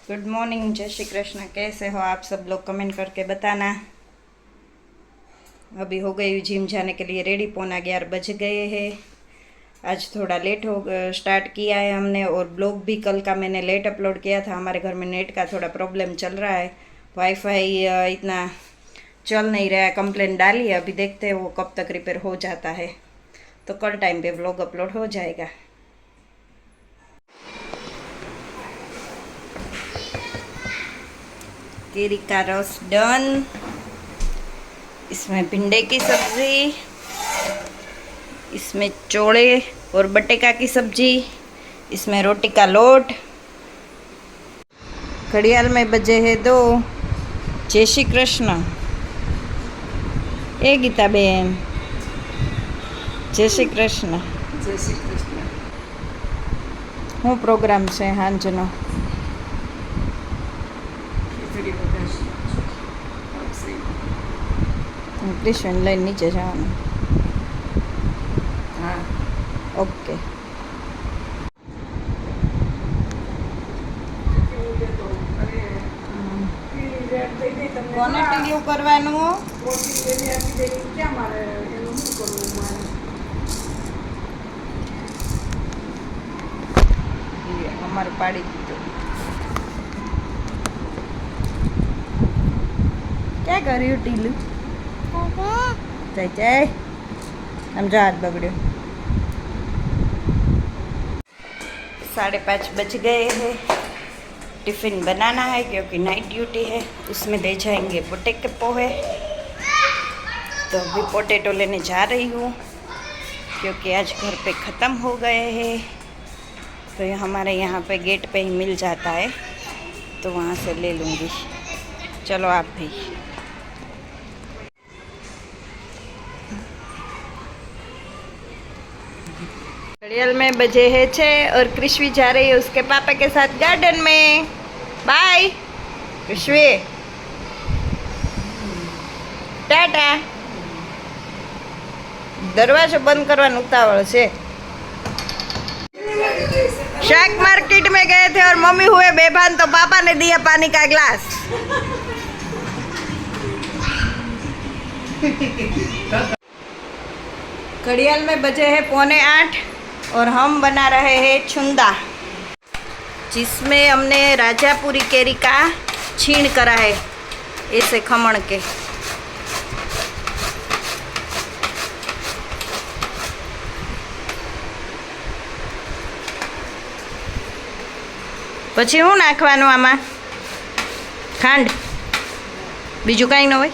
Good morning, जय श्री कृष्ण। कैसे हो आप सब लोग? कमेंट करके बताना। अभी हो गई जिम जाने के लिए रेडी, 11:15 बज गए हैं। आज थोड़ा लेट हो स्टार्ट किया है हमने, और ब्लॉग भी कल का मैंने लेट अपलोड किया था। हमारे घर में नेट का थोड़ा प्रॉब्लम चल रहा है, वाईफाई इतना चल नहीं रहा है। कंप्लेंट डाली है, अभी देखते हैं वो कब तक रिपेयर हो जाता है, तो कल टाइम पे व्लॉग अपलोड हो जाएगा। केरी का रस डन, इसमें भिंडे की सब्ज़ी, इसमें चोले और बटेका की सब्ज़ी, इसमें रोटी का लोट। घड़ियाल में बजे है 2। जय श्री कृष्ण। ए गीता बेन, जय श्री कृष्ण। जय श्री कृष्ण। હું પ્રોગ્રામ છે હાંજનો? ક્રિશ્વન લઈને નીચે જવાનું. हाँ ઓકે. કોને ટીલું કરવાનું? અમારે પાડી દીધું. ક્યાં કર્યું ટીલું? જય જય. આમ જો હાથ बगड़ो. 5:30 बज गए हैं। टिफ़िन बनाना है क्योंकि नाइट ड्यूटी है। उसमें ले जाएंगे पोटे के पोहे। तो अभी पोटैटो लेने जा रही हूँ क्योंकि आज घर पे ख़त्म हो गए हैं। तो ये हमारे यहाँ पे गेट पे ही मिल जाता है, तो वहाँ से ले लूँगी। चलो आप भी। घड़ियाल में बजे है 6 और कृष्वी जा रही है उसके पापा के साथ गार्डन में। बाय कृष्वी, टाटा। दरवाजा बंद करवाना उतावल से। शाक मार्केट में गए थे और मम्मी हुए बेभान, तो पापा ने दिया पानी का ग्लास। घड़ियाल में बजे हैं 7:45 और हम बना रहे हैं छुंदा, जिसमें हमने राजापुरी केरी का छीण करा है ऐसे खमण के। પછી હું નાખવાનું આમાં? ખાંડ, બીજું કાંઈ ન હોય.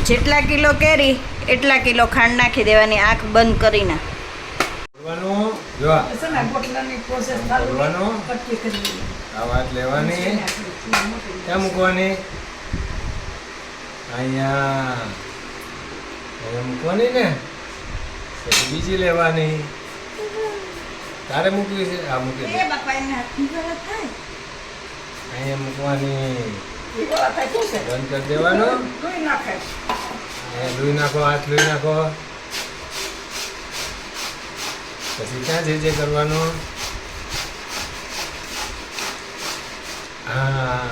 જેટલા કિલો કેરી એટલા કિલો ખાંડ નાખી દેવાની, આંખ બંધ કરીને. બોટલાની પ્રોસેસ ચાલુ કટકી કરી આ વાત લેવાની, ક્યાં મૂકવાની? અહીંયા મૂકવાની ને, પછી બીજી લેવાની. તારે મૂકવી છે? આ મૂકી દે. અહીંયા મૂકવાની, બંધ કરી દેવાનું. લોહી નાખો, હાથ લોહી નાખો. પછી ક્યાં જે કરવાનું? હા,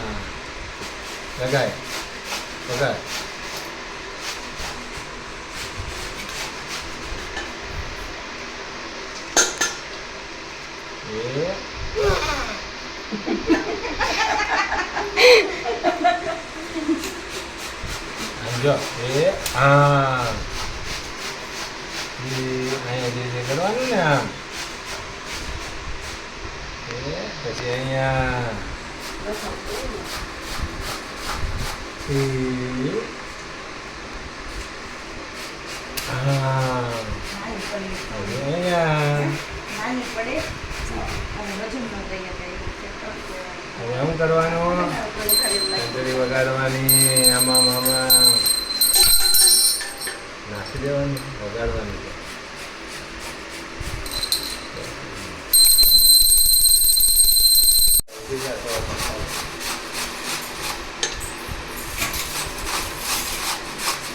લગાય લગાય. જો એ હા, અહીંયા જે કરવાનું ને આમ. પછી અહીંયા હા, હવે શું કરવાનું? ઘંટડી વગાડવાની, આમાં આમાં નાખી દેવાની, વગાડવાની.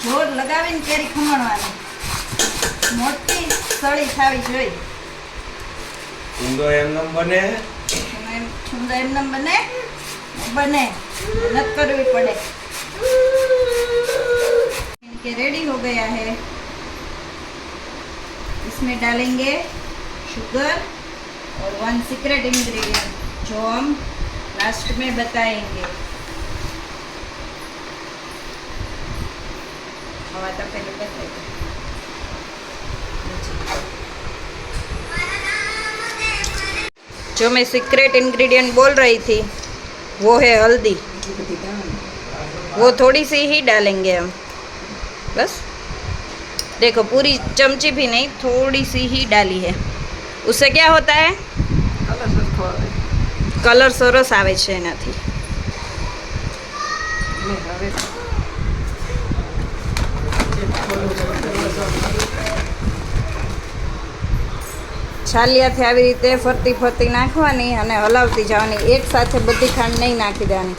જોર લગાવીને કેરી ખમણવાની, મોટી સળી થવી જોઈએ. ઊંધો એમ ન બને. એમ समझो एम नम बने बने मेहनत करवी पड़े। इनके रेडी हो गया है। इसमें डालेंगे शुगर और 1 सीक्रेट इंग्रेडिएंट जो हम लास्ट में बताएंगे। हवा तो पहले बताएंगे। जो मैं सीक्रेट इंग्रेडिएंट बोल रही थी वो है हल्दी। वो थोड़ी सी ही डालेंगे हम, बस देखो पूरी चमची भी नहीं, थोड़ी सी ही डाली है। उससे क्या होता है, कलर सरस आवे छे एनाथी। छालियाથી આવી રીતે ફરતી ફરતી નાખવાની અને હલાવતી જવાની। એક સાથે બધી ખાંડ નહીં નાખી દેવાની,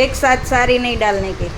એક સાथ સારી નહીં डालने की।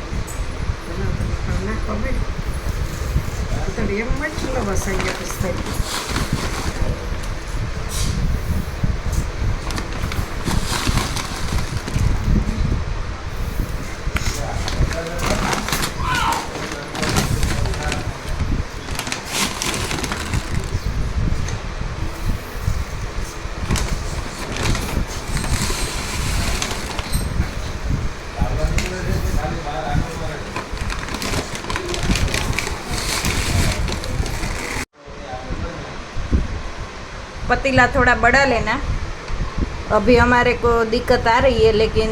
पतीला थोड़ा बड़ा लेना। अभी हमारे को दिक्कत आ रही है लेकिन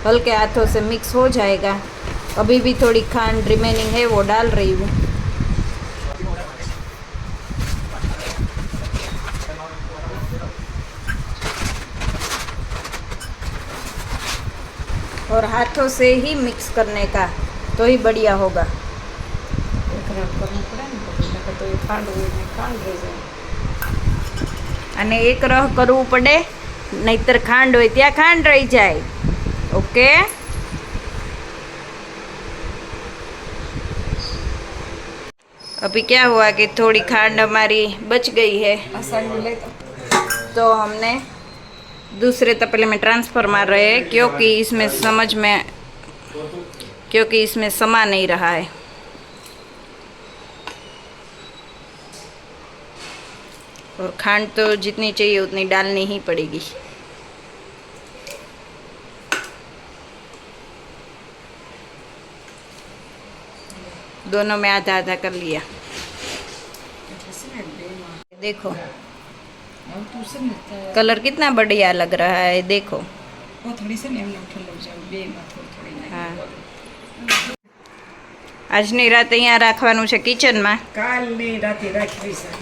हल्के हाथों से मिक्स हो जाएगा। अभी भी थोड़ी खांड रिमेनिंग है वो डाल रही हूँ। और हाथों से ही मिक्स करने का तो ही बढ़िया होगा। અને એક રહ કરવું પડે, નહીતર ખાંડ હોય ત્યાં ખાંડ રહી જાય। ઓકે, अभी क्या हुआ कि थोड़ी खांड हमारी बच गई है तो हमने दूसरे तपेले में ट्रांसफ़र मार रहे हैं क्योंकि इसमें समा नहीं रहा है। और खांड तो जितनी चाहिए उतनी डालनी ही पड़ेगी। दोनों में आधा आधा कर लिया। देखो कलर कितना बढ़िया लग रहा है, देखो। हाँ, આજની રાત અહીંયા રાખવાનું છે કિચનમાં।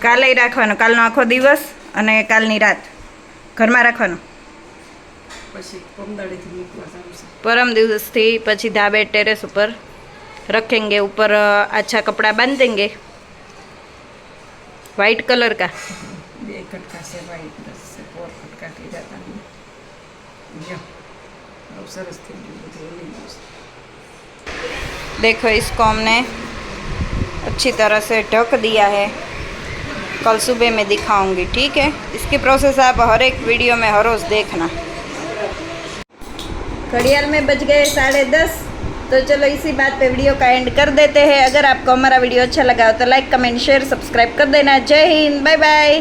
કાલે રાખવાનું, કાલનો આખો દિવસ અને કાલની રાત ઘરમાં રાખવાનું। परम દિવસથી પછી ધાબે ટેરેસ ઉપર रखेंगे। ऊपर अच्छा कपड़ा बांध देंगे वाइट कलर का। देखो इसको हमने अच्छी तरह से ढक दिया है। कल सुबह में दिखाऊंगी, ठीक है। इसकी प्रोसेस आप हर एक वीडियो में हर रोज़ देखना। घड़ियाल में बज गए 10:30। तो चलो इसी बात पे वीडियो का एंड कर देते हैं। अगर आपको हमारा वीडियो अच्छा लगा हो तो लाइक, कमेंट, शेयर, सब्सक्राइब कर देना। जय हिंद, बाय बाय।